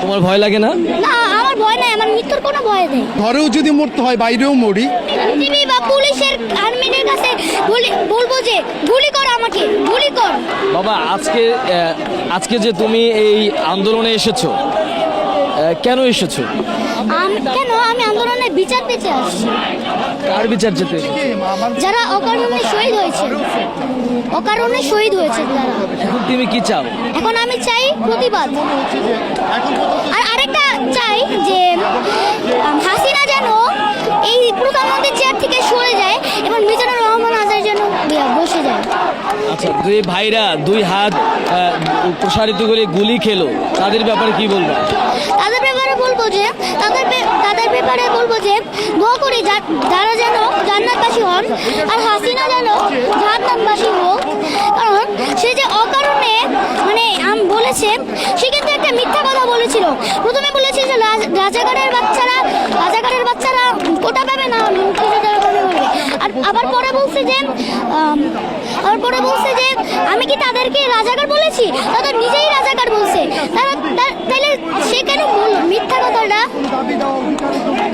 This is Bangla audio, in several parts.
তোমার ভয় লাগে না? না, আমার ভয় নাই, আমার মৃত্যুর কোনো ভয় নেই। ঘরেও যদি মরতে হয় বাইরেও মরি। টিভি বা পুলিশের আর্মিদের কাছে বলবো যে গুলি কর, আমাকে গুলি কর। বাবা, আজকে যে তুমি এই আন্দোলনে এসেছো, কেন এসেছো? কেন আমি আন্দোলনের বিচার পেতে আসছি। কার বিচার যেতে? যারা অকারণে শহীদ হয়েছে, অকারণে শহীদ হয়েছে যারা। এখন তুমি কি চাও? এখন আমি চাই প্রতিবাদ। আর আরেকটা চাই যে হাসিনা যেন এই প্রধানমন্ত্রীর চেয়ার থেকে সরে যায় এবং মিজানুর রহমান আজাদ যেন বসে যায়। আচ্ছা, দুই ভাইরা দুই হাত প্রসারিত করে গুলি খেলো, তাদের ব্যাপারে কি বলবো? তাদের ব্যাপারে বলবো যে দোয়া করি যারা যেন জান্নাতবাসী হন, আর হাসিনা যেন জাহান্নামবাসী হোক। কারণ সে যে অকারণে বলেছে, সে কিন্তু একটা মিথ্যা কথা বলেছিল। প্রথমে বলেছে যে রাজাকারের বাচ্চারা কোটা পাবে না, মুক্তিযোদ্ধারা পাবে বলে। আর আবার পরে বলছে যে আমি কি তাদেরকে রাজাকার বলেছি? তারা নিজেই রাজাকার বলছে। তাহলে সে কেন বলল মিথ্যা কথাটা?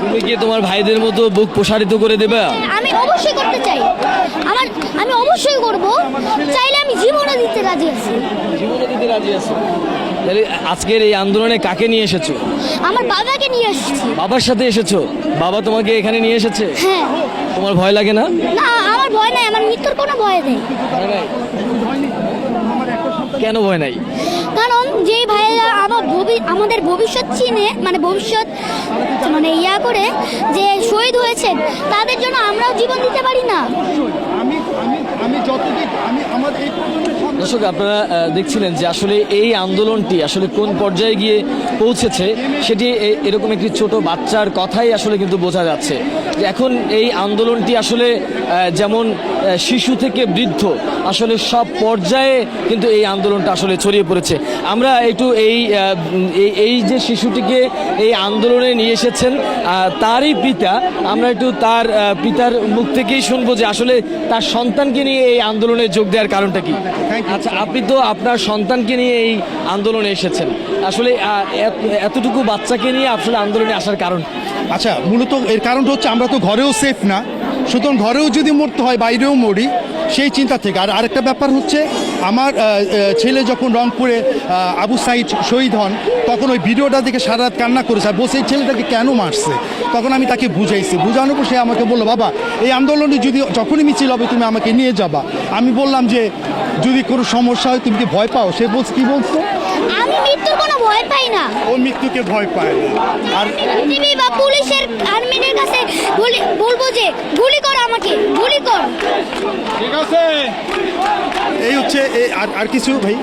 তুমি কি তোমার ভাইদের মতো বুক প্রসারিত করে দেবে? আমি অবশ্যই করতে চাই, আমি অবশ্যই করব। চাইলে আমি জীবনও দিতে রাজি আছি। জীবনে দিতে রাজি আছো? তাহলে আজকের এই আন্দোলনে কাকে নিয়ে এসেছো? আমার বাবাকে নিয়ে এসেছি। বাবার সাথে এসেছো? বাবা তোমাকে এখানে নিয়ে এসেছে? হ্যাঁ। তোমার ভয় লাগে না? না, আমার ভয় নাই, আমার মৃত্যুর কোনো ভয় নেই। কেন ভয় নাই? কারণ যে ভাইয়েরা আমাদের ভবিষ্যৎ চিনে, ভবিষ্যৎ ইয়া করে যে শহীদ হয়েছেন, তাদের জন্য আমরাও জীবন দিতে পারি না। দর্শক, আপনারা দেখছিলেন যে আসলে এই আন্দোলনটি আসলে কোন পর্যায়ে গিয়ে পৌঁছেছে, সেটি এরকম একটি ছোট বাচ্চার কথাই আসলে কিন্তু বোঝা যাচ্ছে যে এখন এই আন্দোলনটি আসলে যেমন শিশু থেকে বৃদ্ধ আসলে সব পর্যায়ে কিন্তু এই আন্দোলনটা আসলে ছড়িয়ে পড়েছে। আমরা একটু এই যে শিশুটিকে এই আন্দোলনে নিয়ে এসেছেন তারই পিতা, আমরা একটু তার পিতার মুখ থেকেই শুনবো যে আসলে তার সন্তানকে নিয়ে এই আন্দোলনে যোগ দেওয়ার কারণটা কি। আচ্ছা, আপনি তো আপনার সন্তানকে নিয়ে এই আন্দোলনে এসেছেন, আসলে এতটুকু বাচ্চাকে নিয়ে আসলে আন্দোলনে আসার কারণ? আচ্ছা, মূলত এর কারণটা হচ্ছে আমরা তো ঘরেও সেফ না, সুতরাং ঘরেও যদি মরতে হয় বাইরেও মরি, সেই চিন্তা থেকে। আর আরেকটা ব্যাপার হচ্ছে, আমার ছেলে যখন রংপুরে আবু সাইদ শহীদ হন, তখন ওই ভিডিওটা দেখে সারা রাত কান্না করেছে, আর বসে এই ছেলেটাকে কেন মারছে। তখন আমি তাকে বুঝাইছি, বুঝানোর পর সে আমাকে বললো, বাবা এই আন্দোলনে যখনই মিছিল হবে তুমি আমাকে নিয়ে যাবা। আমি বললাম যে যদি কোনো সমস্যা হয় তুমি কি ভয় পাও? সে কি বলছো? আমি মৃত্যুর কোনো ভয় পাই না। ও মৃত্যুকে ভয় পায় না। আর টিভি বা পুলিশের আর্মিদের কাছে বলবো যে গুলি কর, আমাকে গুলি কর। ঠিক আছে, এই হচ্ছে আর কিছু ভাই?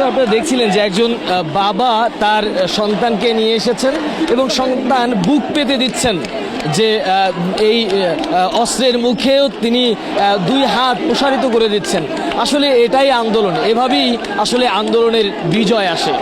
আপনারা দেখছিলেন যে একজন বাবা তার সন্তানকে নিয়ে এসেছেন এবং সন্তান বুক পেতে দিচ্ছেন যে এই অস্ত্রের মুখেও তিনি দুই হাত প্রসারিত করে দিচ্ছেন। আসলে এটাই আন্দোলন, এভাবেই আসলে আন্দোলনের বিজয় আসে।